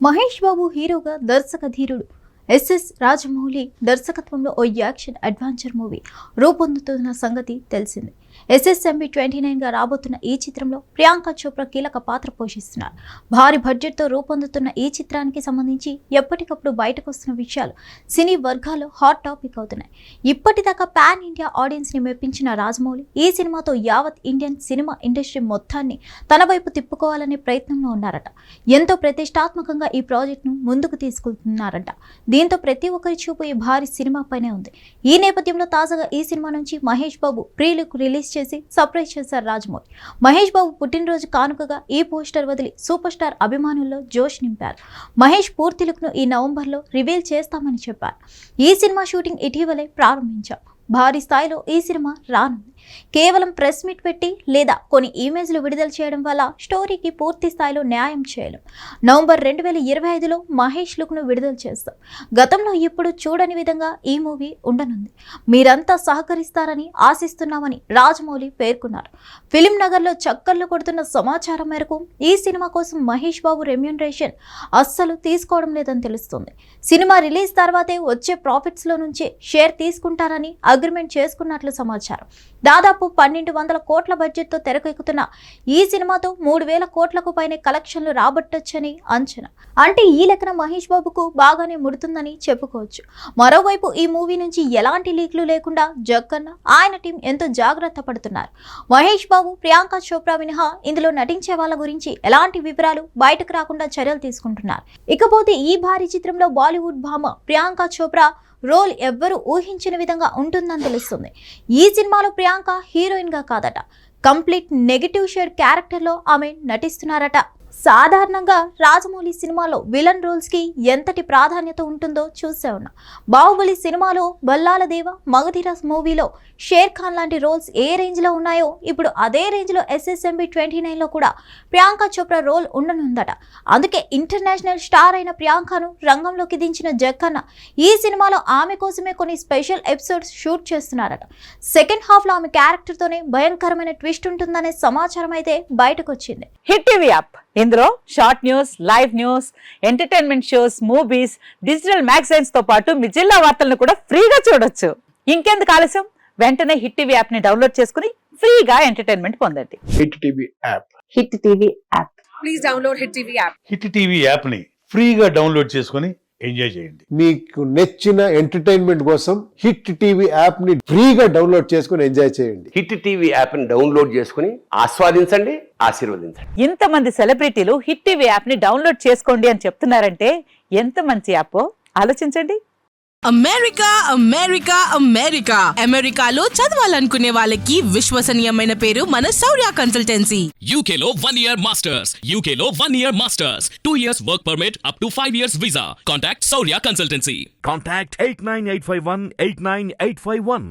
మహేష్ బాబు హీరోగా దర్శక ధీరుడు ఎస్ఎస్ రాజమౌళి దర్శకత్వంలో ఓ యాక్షన్ అడ్వెంచర్ మూవీ రూపొందుతున్న సంగతి తెలిసింది. SSMB 29 గా రాబోతున్న ఈ చిత్రంలో ప్రియాంక చోప్రా కీలక పాత్ర పోషిస్తున్నారు. భారీ బడ్జెట్తో రూపొందుతున్న ఈ చిత్రానికి సంబంధించి ఎప్పటికప్పుడు బయటకు వస్తున్న విషయాలు సినీ వర్గాల్లో హాట్ టాపిక్ అవుతున్నాయి. ఇప్పటిదాకా పాన్ ఇండియా ఆడియన్స్ ని మెప్పించిన రాజమౌళి ఈ సినిమాతో యావత్ ఇండియన్ సినిమా ఇండస్ట్రీ మొత్తాన్ని తన వైపు తిప్పుకోవాలనే ప్రయత్నంలో ఉన్నారట. ఎంతో ప్రతిష్టాత్మకంగా ఈ ప్రాజెక్టును ముందుకు తీసుకెళ్తున్నారట. దీంతో ప్రతి ఒక్కరి చూపు ఈ భారీ సినిమాపైనే ఉంది. ఈ నేపథ్యంలో తాజాగా ఈ సినిమా నుంచి Mahesh Babu pre look release చేసి సర్ప్రైజ్ చేశారు రాజమౌళి. మహేష్ బాబు పుట్టినరోజు కానుకగా ఈ పోస్టర్ వదిలి సూపర్ స్టార్ అభిమానుల్లో జోష్ నింపారు. మహేష్ పూర్తి లుక్ ను ఈ నవంబర్లో రివీల్ చేస్తామని చెప్పారు. ఈ సినిమా షూటింగ్ ఇటీవలే ప్రారంభించాం. భారీ స్థాయిలో ఈ సినిమా రానుంది. కేవలం ప్రెస్ మీట్ పెట్టి లేదా కొన్ని ఇమేజ్లు విడుదల చేయడం వల్ల స్టోరీకి పూర్తి స్థాయిలో న్యాయం చేయలేం. నవంబర్ 2025లో మహేష్ లుక్ను విడుదల చేస్తాం. గతంలో ఎప్పుడు చూడని విధంగా ఈ మూవీ ఉండనుంది. మీరంతా సహకరిస్తారని ఆశిస్తున్నామని రాజమౌళి పేర్కొన్నారు. ఫిలిం నగర్లో చక్కర్లు కొడుతున్న సమాచారం మేరకు ఈ సినిమా కోసం మహేష్ బాబు రెమ్యూనరేషన్ అస్సలు తీసుకోవడం లేదని తెలుస్తుంది. సినిమా రిలీజ్ తర్వాతే వచ్చే ప్రాఫిట్స్లో నుంచే షేర్ తీసుకుంటారని అగ్రిమెంట్ చేసుకున్నట్లు సమాచారం. దాదాపు 1200 కోట్ల బడ్జెట్తో తెరకెక్కుతున్న ఈ సినిమాతో 3000 కోట్లకు పైనే కలెక్షన్లు రాబట్టొచ్చని అంచనా. అంటే ఈ లెక్కన మహేష్ బాబుకు బాగానే ముడుతుందని చెప్పుకోవచ్చు. మరోవైపు ఈ మూవీ నుంచి ఎలాంటి లీక్లు లేకుండా జక్కన్న ఆయన టీం ఎంతో జాగ్రత్త పడుతున్నారు. మహేష్ బాబు, ప్రియాంక చోప్రా మినహా ఇందులో నటించే వాళ్ళ గురించి ఎలాంటి వివరాలు బయటకు రాకుండా చర్యలు తీసుకుంటున్నారు. ఇకపోతే ఈ భారీ చిత్రంలో బాలీవుడ్ భామ ప్రియాంక చోప్రా రోల్ ఎవ్వరూ ఊహించిన విధంగా ఉంటుందని తెలుస్తుంది. ఈ సినిమాలో ప్రియాంక హీరోయిన్ గా కాదట, కంప్లీట్ నెగటివ్ షేడ్ క్యారెక్టర్లో ఆమె నటిస్తున్నారట. సాధారణంగా రాజమౌళి సినిమాలో విలన్ రోల్స్ కి ఎంతటి ప్రాధాన్యత ఉంటుందో చూసే ఉన్నా. బాహుబలి సినిమాలో బల్లాల దేవ, మగధీర మూవీలో షేర్ ఖాన్ లాంటి రోల్స్ ఏ రేంజ్ లో ఉన్నాయో ఇప్పుడు అదే రేంజ్ లో SSMB 29లో కూడా ప్రియాంక చోప్రా రోల్ ఉండనుందట. అందుకే ఇంటర్నేషనల్ స్టార్ అయిన ప్రియాంకను రంగంలోకి దించిన జక్కన్న ఈ సినిమాలో ఆమె కోసమే కొన్ని స్పెషల్ ఎపిసోడ్స్ షూట్ చేస్తున్నారట. సెకండ్ హాఫ్ లో ఆమె క్యారెక్టర్ తోనే భయంకరమైన ట్విస్ట్ ఉంటుందనే సమాచారం అయితే బయటకు వచ్చింది. హిట్ టీవీ యాప్ ఇందులో short news, live news, entertainment shows, movies, digital magazines తో పాటు మీ జిల్లా వార్తలను కూడా ఫ్రీగా చూడొచ్చు. ఇంకెందుకు ఆలస్యం, వెంటనే హిట్ టీవీ యాప్ ని డౌన్లోడ్ చేసుకుని ఫ్రీగా ఎంటర్టైన్మెంట్ పొందండి. Hit TV app. Hit TV app. Please download hit TV app. Hit TV app ని ఫ్రీగా డౌన్లోడ్ చేసుకుని ఎంజాయ్ చేయండి. మీకు నచ్చిన ఎంటర్టైన్మెంట్ కోసం హిట్ టీవీ యాప్ ని ఫ్రీగా డౌన్లోడ్ చేసుకుని ఎంజాయ్ చేయండి. హిట్ టీవీ యాప్ ని డౌన్లోడ్ చేసుకుని ఆస్వాదించండి, ఆశీర్వదించండి. ఇంతమంది సెలబ్రిటీలు హిట్ టీవీ యాప్ ని డౌన్లోడ్ చేసుకోండి అని చెప్తున్నారంటే ఎంత మంచి యాప్ ఆలోచించండి. అమెరికా అమెరికా అమెరికా అమెరికాలో చదవాలనుకునే వాళ్ళకి విశ్వసనీయమైన పేరు మన శౌర్య కన్సల్టెన్సీ. UK లో 1 year masters, UK లో 1 year masters, 2 years work permit up to 5 years visa. Contact Saurya Consultancy. Contact 89851 89851.